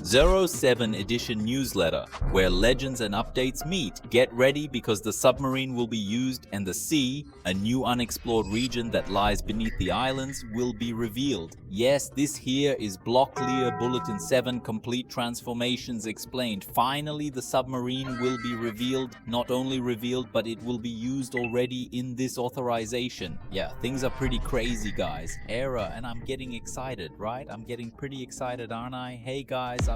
07 edition newsletter, where legends and updates meet. Get ready because the submarine will be used and the sea, a new unexplored region that lies beneath the islands, will be revealed. Yes, this here is Blox Bulletin 7 Complete Transformations Explained. Finally, the submarine will be revealed. Not only revealed, but it will be used already in this authorization. Yeah, things are pretty crazy, guys. Era, and I'm getting excited, right? I'm getting pretty excited, aren't I? Hey guys,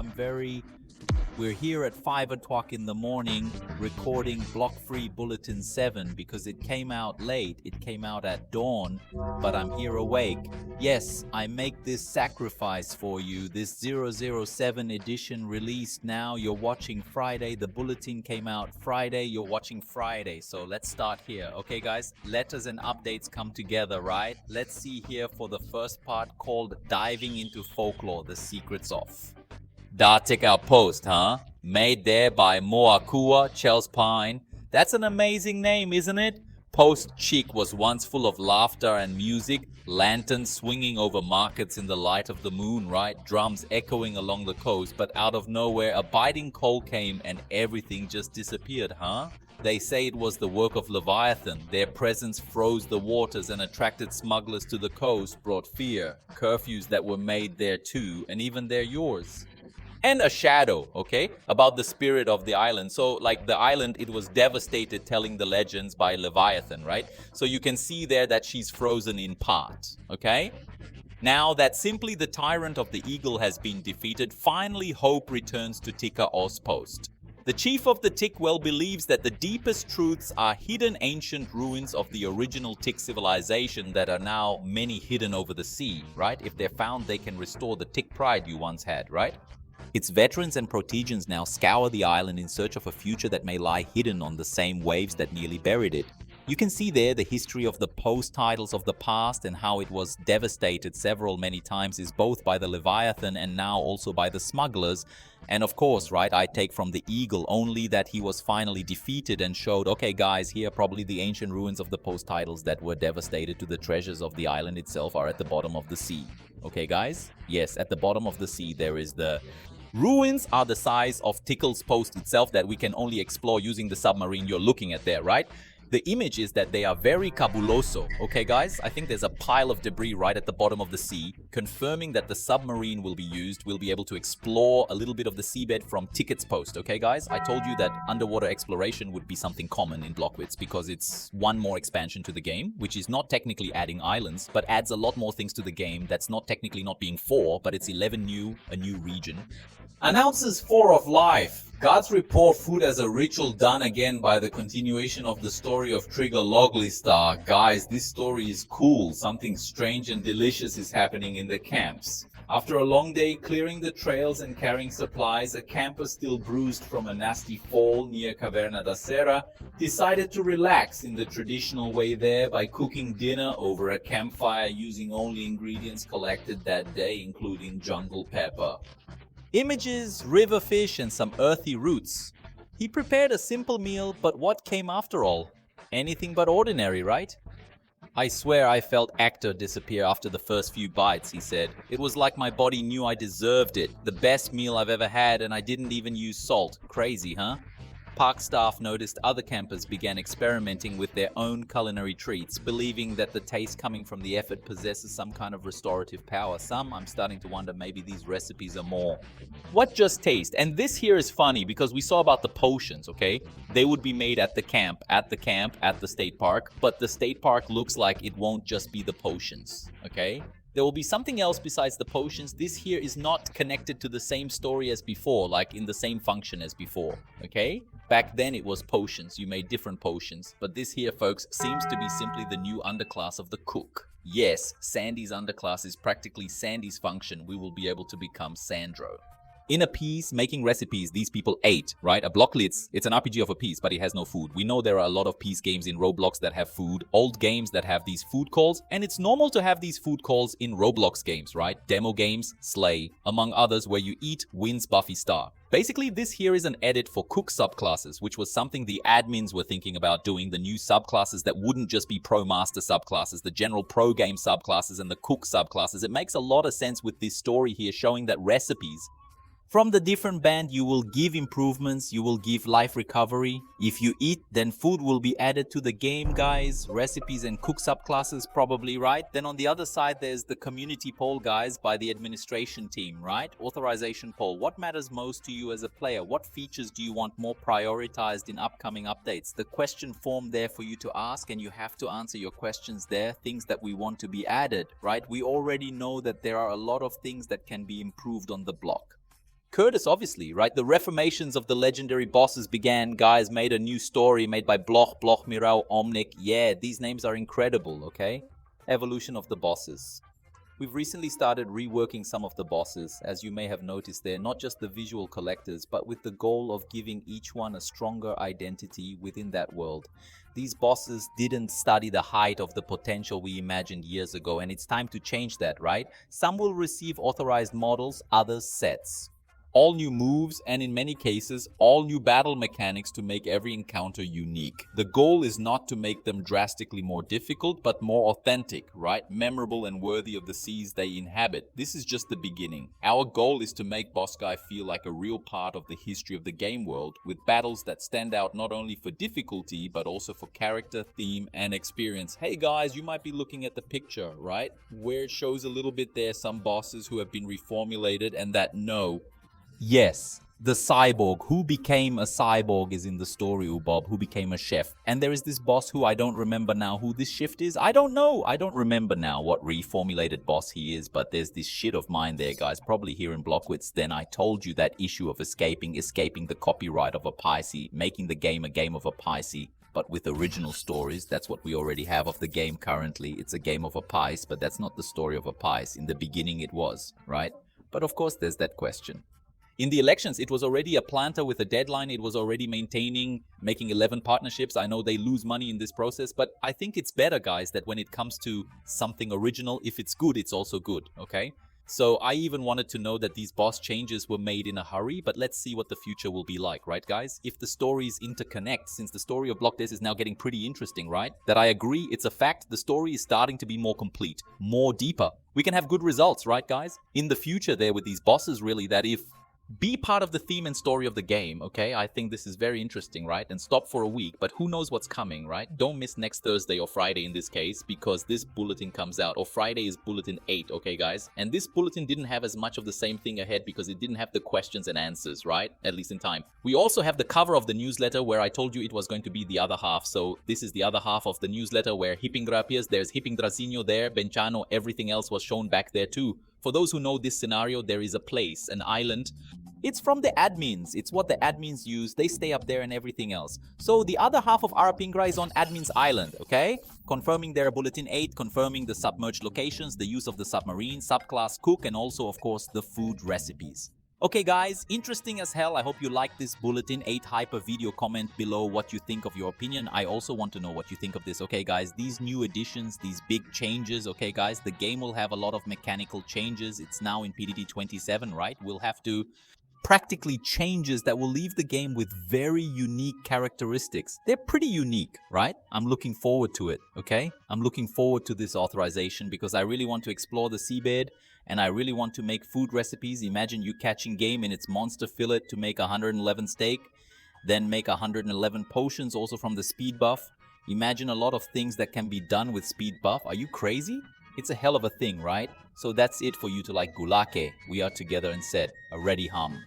we're here at 5 o'clock in the morning recording Blox Bulletin 7 because it came out late. It came out at dawn, but I'm here awake. Yes, I make this sacrifice for you. This 007 edition released now. You're watching Friday. The bulletin came out Friday. You're watching Friday. So let's start here. Okay, guys? Letters and updates come together, right? Let's see here for the first part called Diving into Folklore, the Secrets of. Dartic Outpost, huh? Made there by Moakua, Chels Pine. That's an amazing name, isn't it? Post Chic was once full of laughter and music, lanterns swinging over markets in the light of the moon, right? Drums echoing along the coast, but out of nowhere a biting cold came and everything just disappeared, huh? They say it was the work of Leviathan. Their presence froze the waters and attracted smugglers to the coast, brought fear, curfews that were made there too, and even they're yours. And a shadow, okay, about the spirit of the island. So, like the island, it was devastated, telling the legends by Leviathan, right? So you can see there that she's frozen in part, okay? Now that simply the tyrant of the eagle has been defeated, finally hope returns to Tika Ospost. The chief of the Tik well believes that the deepest truths are hidden ancient ruins of the original Tik civilization that are now many hidden over the sea, right? If they're found, they can restore the Tik pride you once had, right? Its veterans and protegians now scour the island in search of a future that may lie hidden on the same waves that nearly buried it. You can see there the history of the post titles of the past and how it was devastated many times is both by the Leviathan and now also by the smugglers. And of course, right, I take from the eagle only that he was finally defeated and showed, okay guys, here probably the ancient ruins of the post titles that were devastated to the treasures of the island itself are at the bottom of the sea. Okay guys? Yes, at the bottom of the sea there is the ruins are the size of Tickle's post itself that we can only explore using the submarine you're looking at there, right? The image is that they are very cabuloso, okay guys? I think there's a pile of debris right at the bottom of the sea, confirming that the submarine will be used. We'll be able to explore a little bit of the seabed from Ticket's post, okay guys? I told you that underwater exploration would be something common in Bloxwitz because it's one more expansion to the game, which is not technically adding islands, but adds a lot more things to the game that's not technically not being 4, but it's 11 new, a new region. Announces 4 of life. Gods report food as a ritual done again by the continuation of the story of Trigger Loglistar. Guys, this story is cool. Something strange and delicious is happening in the camps. After a long day clearing the trails and carrying supplies, a camper still bruised from a nasty fall near Caverna da Serra decided to relax in the traditional way there by cooking dinner over a campfire using only ingredients collected that day, including jungle pepper. Images, river fish, and some earthy roots. He prepared a simple meal, but what came after all? Anything but ordinary, right? I swear I felt actor disappear after the first few bites, he said. It was like my body knew I deserved it. The best meal I've ever had, and I didn't even use salt. Crazy, huh? Park staff noticed other campers began experimenting with their own culinary treats, believing that the taste coming from the effort possesses some kind of restorative power. I'm starting to wonder maybe these recipes are more. What just taste? And this here is funny because we saw about the potions, okay? They would be made at the camp, at the state park, but the state park looks like it won't just be the potions, okay? There will be something else besides the potions. This here is not connected to the same story as before, like in the same function as before, okay? Back then it was potions, you made different potions. But this here, folks, seems to be simply the new underclass of the cook. Yes, Sandy's underclass is practically Sandy's function. We will be able to become Sandro. In a piece, making recipes, these people ate, right? A Blocklitz, it's an RPG of a piece, but it has no food. We know there are a lot of piece games in Roblox that have food, old games that have these food calls, and it's normal to have these food calls in Roblox games, right? Demo games, Slay, among others, where you eat wins Buffy Star. Basically, this here is an edit for cook subclasses, which was something the admins were thinking about doing, the new subclasses that wouldn't just be pro master subclasses, the general pro game subclasses and the cook subclasses. It makes a lot of sense with this story here showing that recipes From the different band, you will give improvements, you will give life recovery. If you eat, then food will be added to the game, guys. Recipes and cook subclasses probably, right? Then on the other side, there's the community poll, guys, by the administration team, right? Authorization poll. What matters most to you as a player? What features do you want more prioritized in upcoming updates? The question form there for you to ask, and you have to answer your questions there. Things that we want to be added, right? We already know that there are a lot of things that can be improved on the block. Curtis, obviously, right? The reformations of the legendary bosses began. Guys made a new story made by Bloch, Mirau, Omnic. Yeah, these names are incredible, okay? Evolution of the bosses. We've recently started reworking some of the bosses, as you may have noticed there, not just the visual collectors, but with the goal of giving each one a stronger identity within that world. These bosses didn't study the height of the potential we imagined years ago, and it's time to change that, right? Some will receive authorized models, others sets. All new moves, and in many cases, all new battle mechanics to make every encounter unique. The goal is not to make them drastically more difficult, but more authentic, right? Memorable and worthy of the seas they inhabit. This is just the beginning. Our goal is to make Boss Guy feel like a real part of the history of the game world, with battles that stand out not only for difficulty, but also for character, theme, and experience. Hey guys, you might be looking at the picture, right? Where it shows a little bit there some bosses who have been reformulated and that know. Yes, the cyborg. Who became a cyborg is in the story, Ubob, who became a chef. And there is this boss who I don't remember now who this shift is. I don't know. I don't remember now what reformulated boss he is, but there's this shit of mine there, guys, probably here in Blockwitz. Then I told you that issue of escaping the copyright of a Pisces, making the game a game of a Pisces. But with original stories, that's what we already have of the game currently. It's a game of a Pisces, but that's not the story of a Pisces. In the beginning it was, right? But of course there's that question. In the elections, it was already a planter with a deadline. It was already making 11 partnerships. I know they lose money in this process, but I think it's better, guys, that when it comes to something original, if it's good, it's also good, okay? So I even wanted to know that these boss changes were made in a hurry, but let's see what the future will be like, right, guys? If the stories interconnect, since the story of Block This is now getting pretty interesting, right? That I agree, it's a fact, the story is starting to be more complete, more deeper. We can have good results, right, guys? In the future there with these bosses, really, that if be part of the theme and story of the game, okay? I think this is very interesting, right? And stop for a week, but who knows what's coming, right? Don't miss next Thursday or Friday in this case, because this bulletin comes out, or Friday is bulletin 8, okay, guys? And this bulletin didn't have as much of the same thing ahead because it didn't have the questions and answers, right? At least in time. We also have the cover of the newsletter where I told you it was going to be the other half. So this is the other half of the newsletter where Hippingra appears. There's Hippingrazinho there, Benchano, everything else was shown back there too. For those who know this scenario, there is a place, an island. It's from the admins. It's what the admins use. They stay up there and everything else. So the other half of Arapingra is on admin's island, okay? Confirming their bulletin 8, confirming the submerged locations, the use of the submarine, subclass cook, and also, of course, the food recipes. Okay guys, interesting as hell. I hope you liked this bulletin 8 hyper video. Comment below what you think of your opinion. I also want to know what you think of this. Okay guys, these new additions, these big changes, okay guys, the game will have a lot of mechanical changes. It's now in PDD 27, right? We'll have to practically changes that will leave the game with very unique characteristics. They're pretty unique, right? I'm looking forward to it, okay? I'm looking forward to this authorization because I really want to explore the seabed and I really want to make food recipes. Imagine you catching game in its monster fillet to make 111 steak, then make 111 potions also from the speed buff. Imagine a lot of things that can be done with speed buff. Are you crazy? It's a hell of a thing, right? So that's it for you to like Gulake. We are together and said, a ready hum.